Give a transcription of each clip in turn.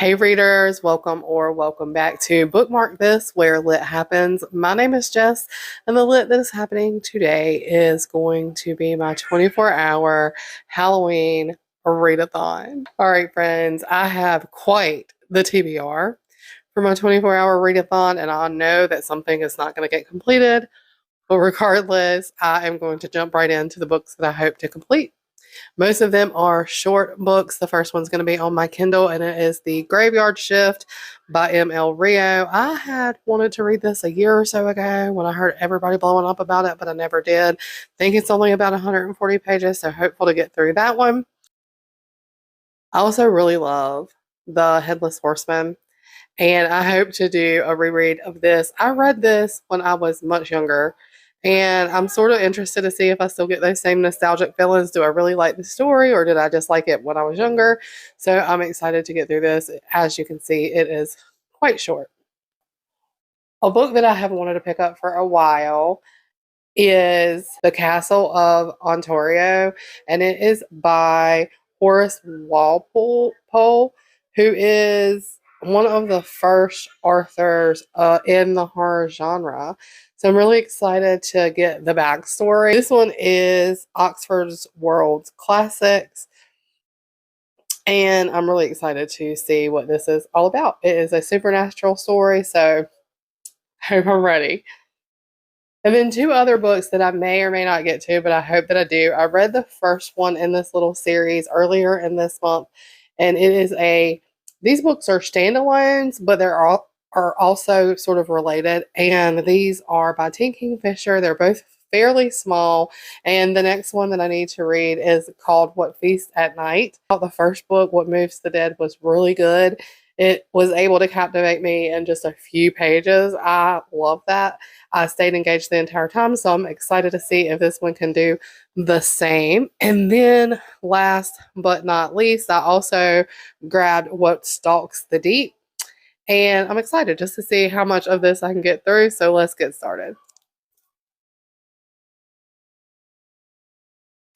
Hey readers, welcome back to Bookmark This, where lit happens. My name is Jess, and the lit that is happening today is going to be my 24-hour Halloween readathon. All right, friends, I have quite the TBR for my 24-hour readathon, and I know that something is not going to get completed, but regardless, I am going to jump right into the books that I hope to complete. Most of them are short books. The first one's going to be on my Kindle, and it is The Graveyard Shift by M.L. Rio. I had wanted to read this a year or so ago when I heard everybody blowing up about it, but I never did. I think it's only about 140 pages, so hopeful to get through that one. I also really love The Headless Horseman, and I hope to do a reread of this. I read this when I was much younger, and I'm sort of interested to see if I still get those same nostalgic feelings. Do I really like the story, or did I just like it when I was younger? So I'm excited to get through this. As you can see, it is quite short. A book that I have wanted to pick up for a while is The Castle of Ontario, and it is by Horace Walpole, who is one of the first authors in the horror genre. So I'm really excited to get the backstory. This one is Oxford's World's Classics, and I'm really excited to see what this is all about. It is a supernatural story, so I hope I'm ready. And then two other books that I may or may not get to, but I hope that I do. I read the first one in this little series earlier in this month, and these books are standalones, but are also sort of related. And these are by Kingfisher. They're both fairly small. And the next one that I need to read is called What Feasts at Night. The first book, What Moves the Dead, was really good. It was able to captivate me in just a few pages. I love that. I stayed engaged the entire time, so I'm excited to see if this one can do the same. And then, last but not least, I also grabbed What Stalks the Deep, and I'm excited just to see how much of this I can get through. So let's get started.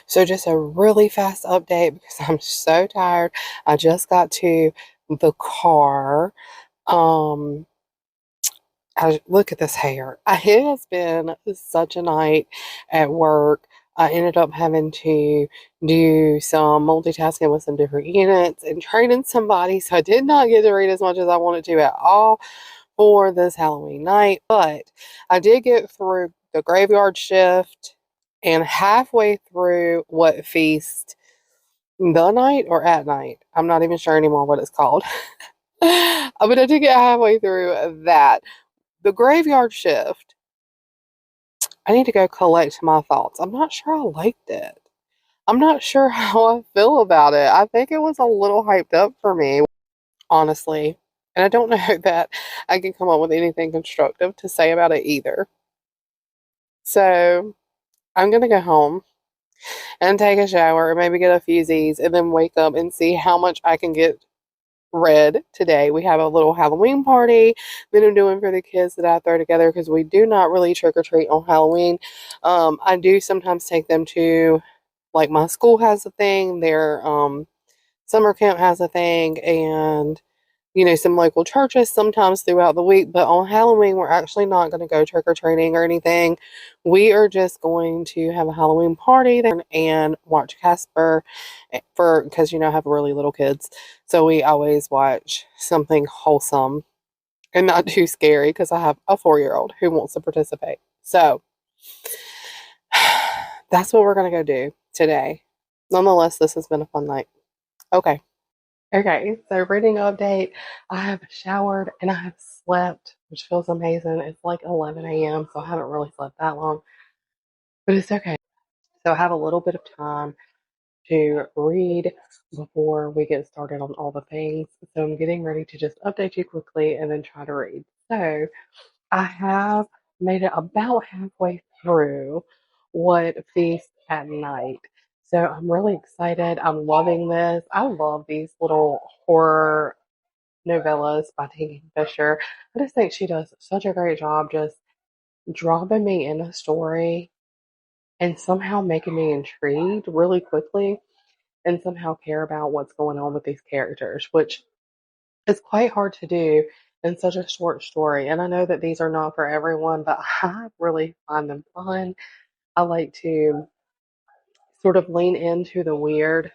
So just a really fast update because I'm so tired. I just got to the car. Um, look at this hair. It has been such a night at work. I ended up having to do some multitasking with some different units and training somebody, so I did not get to read as much as I wanted to at all for this Halloween night. But I did get through The Graveyard Shift and halfway through What Feast the Night or At Night. I'm not even sure anymore what it's called. But I did get halfway through that. The Graveyard Shift, I need to go collect my thoughts. I'm not sure I liked it. I'm not sure how I feel about it. I think it was a little hyped up for me, honestly. And I don't know that I can come up with anything constructive to say about it either. So I'm going to go home and take a shower, maybe get a few Z's, and then wake up and see how much I can get read today. We have a little Halloween party that I'm doing for the kids that I throw together because we do not really trick or treat on Halloween. I do sometimes take them to, like, my school has a thing, their summer camp has a thing, and some local churches sometimes throughout the week. But on Halloween, we're actually not going to go trick or treating or anything. We are just going to have a Halloween party there and watch Casper because I have really little kids. So we always watch something wholesome and not too scary because I have a 4-year-old who wants to participate. So that's what we're going to go do today. Nonetheless, this has been a fun night. Okay. Okay, so reading update. I have showered and I have slept, which feels amazing. It's like 11 a.m., so I haven't really slept that long, but it's okay. So I have a little bit of time to read before we get started on all the things. So I'm getting ready to just update you quickly and then try to read. So I have made it about halfway through What Feast at Night. So I'm really excited. I'm loving this. I love these little horror novellas by Kingfisher. I just think she does such a great job just dropping me in a story and somehow making me intrigued really quickly and somehow care about what's going on with these characters, which It's quite hard to do in such a short story. And I know that these are not for everyone, but I really find them fun. I like to sort of lean into the weird,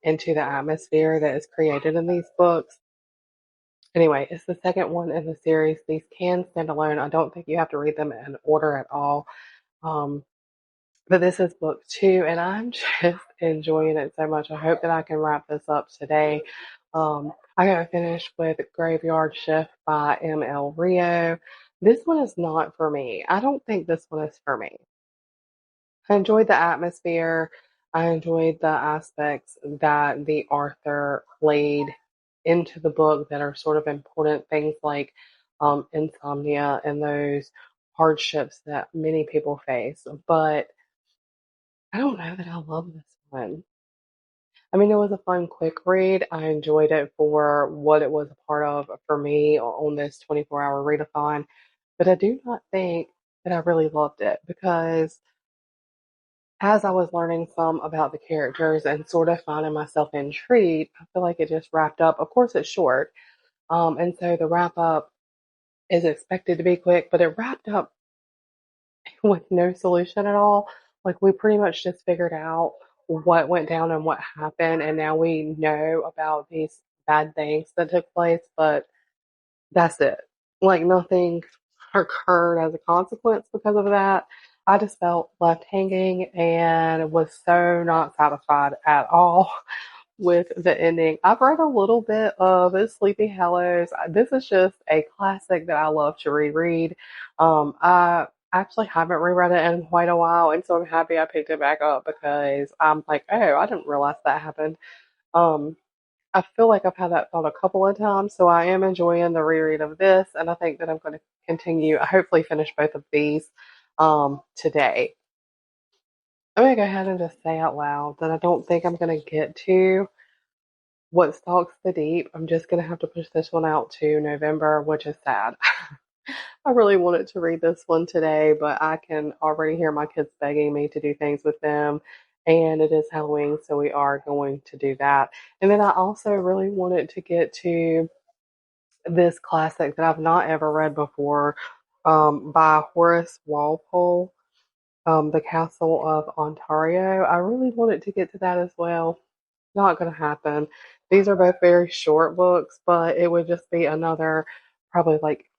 into the atmosphere that is created in these books. Anyway, it's the second one in the series. These can stand alone. I don't think you have to read them in order at all. Um, but this is book two, and I'm just enjoying it so much. I hope that I can wrap this up today. I got finished with Graveyard Shift by M.L. Rio. This one is not for me. I don't think this one is for me. I enjoyed the atmosphere. I enjoyed the aspects that the author laid into the book that are sort of important, things like insomnia and those hardships that many people face. But I don't know that I love this one. I mean, it was a fun, quick read. I enjoyed it for what it was a part of for me on this 24-hour readathon. But I do not think that I really loved it because as I was learning some about the characters and sort of finding myself intrigued, I feel like it just wrapped up. Of course, it's short. And so the wrap up is expected to be quick, but it wrapped up with no solution at all. Like we pretty much just figured out what went down and what happened, and now we know about these bad things that took place, but that's it. Like nothing occurred as a consequence because of that. I just felt left hanging and was so not satisfied at all with the ending. I've read a little bit of Sleepy Hollows. This is just a classic that I love to reread. I actually haven't reread it in quite a while, and so I'm happy I picked it back up because I'm like, oh, I didn't realize that happened. Um, I feel like I've had that thought a couple of times, so I am enjoying the reread of this, and I think that I'm going to continue, hopefully finish both of these today. I'm going to go ahead and just say out loud that I don't think I'm going to get to what Stalks the Deep. I'm just going to have to push this one out to November, which is sad. I really wanted to read this one today, but I can already hear my kids begging me to do things with them. And it is Halloween, so we are going to do that. And then I also really wanted to get to this classic that I've not ever read before by Horace Walpole, The Castle of Ontario. I really wanted to get to that as well. Not going to happen. These are both very short books, but it would just be another probably like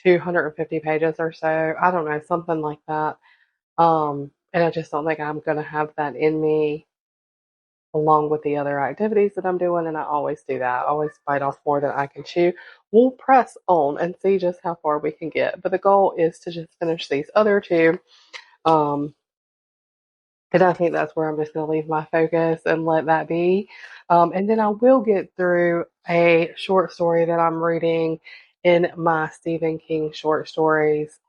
250 pages or so. I don't know, something like that. And I just don't think I'm going to have that in me along with the other activities that I'm doing. And I always do that. I always bite off more than I can chew. We'll press on and see just how far we can get. But the goal is to just finish these other two. Um, and I think that's where I'm just going to leave my focus and let that be. And then I will get through a short story that I'm reading in my Stephen King short stories.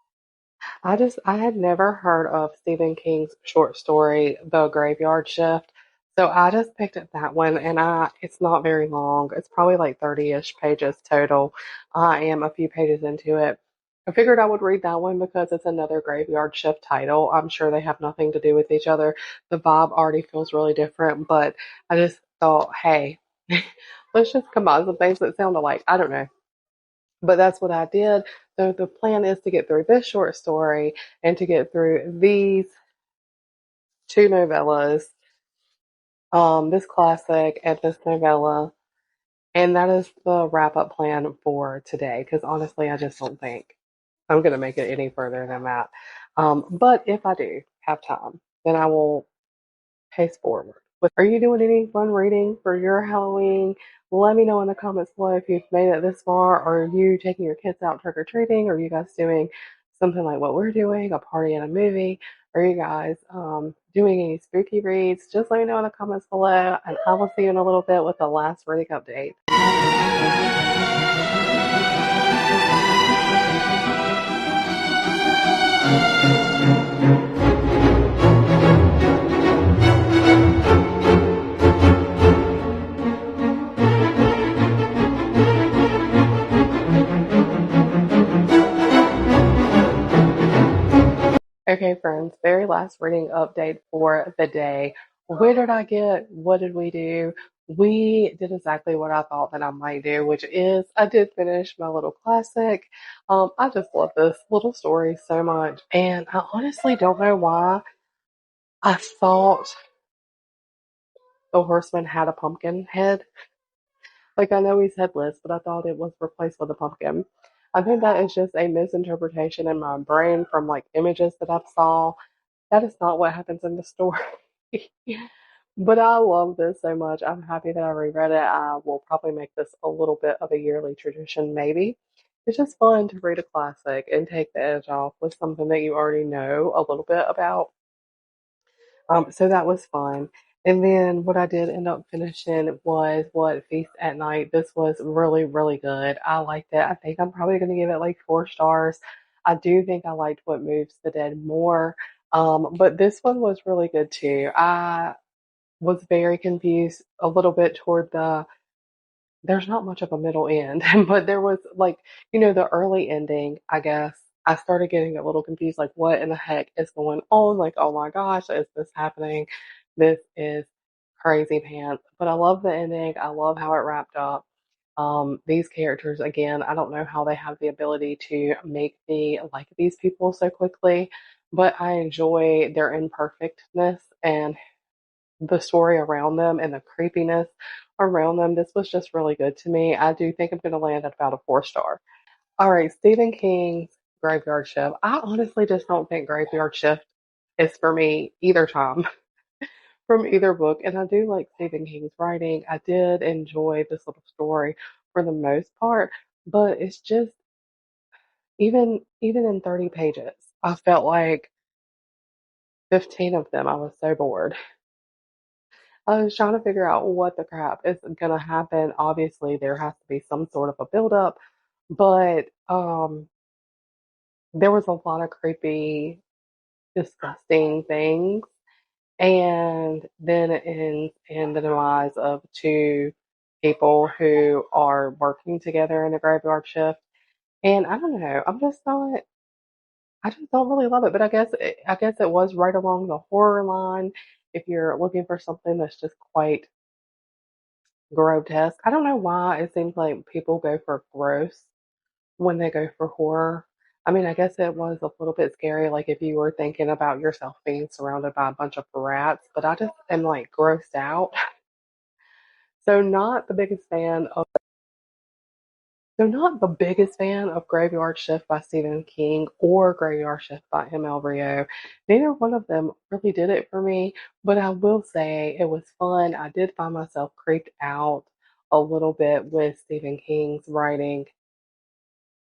I had never heard of Stephen King's short story, The Graveyard Shift. So I just picked up that one and it's not very long. It's probably like 30-ish pages total. I am a few pages into it. I figured I would read that one because it's another Graveyard Shift title. I'm sure they have nothing to do with each other. The vibe already feels really different, but I just thought, hey, let's just combine some things that sound alike. I don't know. But that's what I did. So the plan is to get through this short story and to get through these two novellas, this classic and this novella. And that is the wrap up plan for today. Because honestly, I just don't think I'm going to make it any further than that. But if I do have time, then I will pace forward. Are you doing any fun reading for your Halloween? Let me know in the comments below if you've made it this far. Are you taking your kids out trick or treating? Are you guys doing something like what we're doing, a party and a movie? Are you guys doing any spooky reads? Just let me know in the comments below, and I will see you in a little bit with the last reading update. Okay, friends, very last reading update for the day. Where did I get? What did we do? we did exactly what I thought that I might do, which is I did finish my little classic. I just love this little story so much, and I honestly don't know why I thought the horseman had a pumpkin head. Like, I know he's headless, but I thought it was replaced with a pumpkin. I think that is just a misinterpretation in my brain from like images that I've saw. That is not what happens in the story. But I love this so much. I'm happy that I reread it. I will probably make this a little bit of a yearly tradition, maybe. It's just fun to read a classic and take the edge off with something that you already know a little bit about. So that was fun. And then what I did end up finishing was what Feast at Night. This was really, really good. I liked it. I think I'm probably going to give it like 4 stars. I do think I liked What Moves the Dead more. But this one was really good too. I was very confused a little bit toward there's not much of a middle end, but there was like, the early ending, I guess. I started getting a little confused, like, what in the heck is going on? Like, oh my gosh, is this happening? This is crazy pants. But I love the ending. I love how it wrapped up. These characters, again, I don't know how they have the ability to make me like these people so quickly, but I enjoy their imperfectness and the story around them and the creepiness around them. This was just really good to me. I do think I'm going to land at about a 4 star. All right, Stephen King's Graveyard Shift. I honestly just don't think Graveyard Shift is for me either time from either book. And I do like Stephen King's writing. I did enjoy this little story for the most part, but it's just even in 30 pages, I felt like 15 of them I was so bored. I was trying to figure out what the crap is going to happen. Obviously, there has to be some sort of a buildup, but there was a lot of creepy, disgusting things. And then it ends in the demise of two people who are working together in a graveyard shift. And I don't know, I just don't really love it. But I guess it was right along the horror line. If you're looking for something that's just quite grotesque. I don't know why it seems like people go for gross when they go for horror. I mean, I guess it was a little bit scary, like if you were thinking about yourself being surrounded by a bunch of rats, but I just am like grossed out. So not the biggest fan of not the biggest fan of Graveyard Shift by Stephen King or Graveyard Shift by M.L. Rio. Neither one of them really did it for me, but I will say it was fun. I did find myself creeped out a little bit with Stephen King's writing.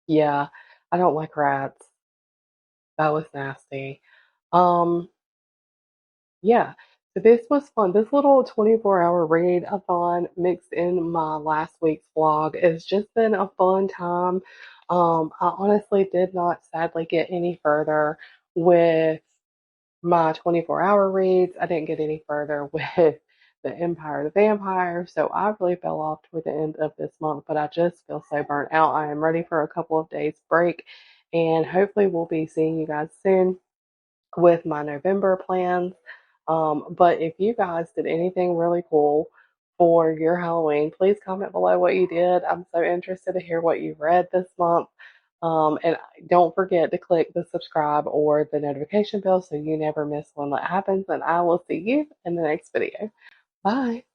Yeah, I don't like rats. That was nasty. Um, yeah. So this was fun. This little 24-hour read-a-thon mixed in my last week's vlog has just been a fun time. I honestly did not sadly get any further with my 24-hour reads. I didn't get any further with the Empire of the Vampire, so I really fell off toward the end of this month, but I just feel so burnt out. I am ready for a couple of days break, and hopefully we'll be seeing you guys soon with my November plans. But if you guys did anything really cool for your Halloween, please comment below what you did. I'm so interested to hear what you read this month. And don't forget to click the subscribe or the notification bell so you never miss one that happens. And I will see you in the next video. Bye.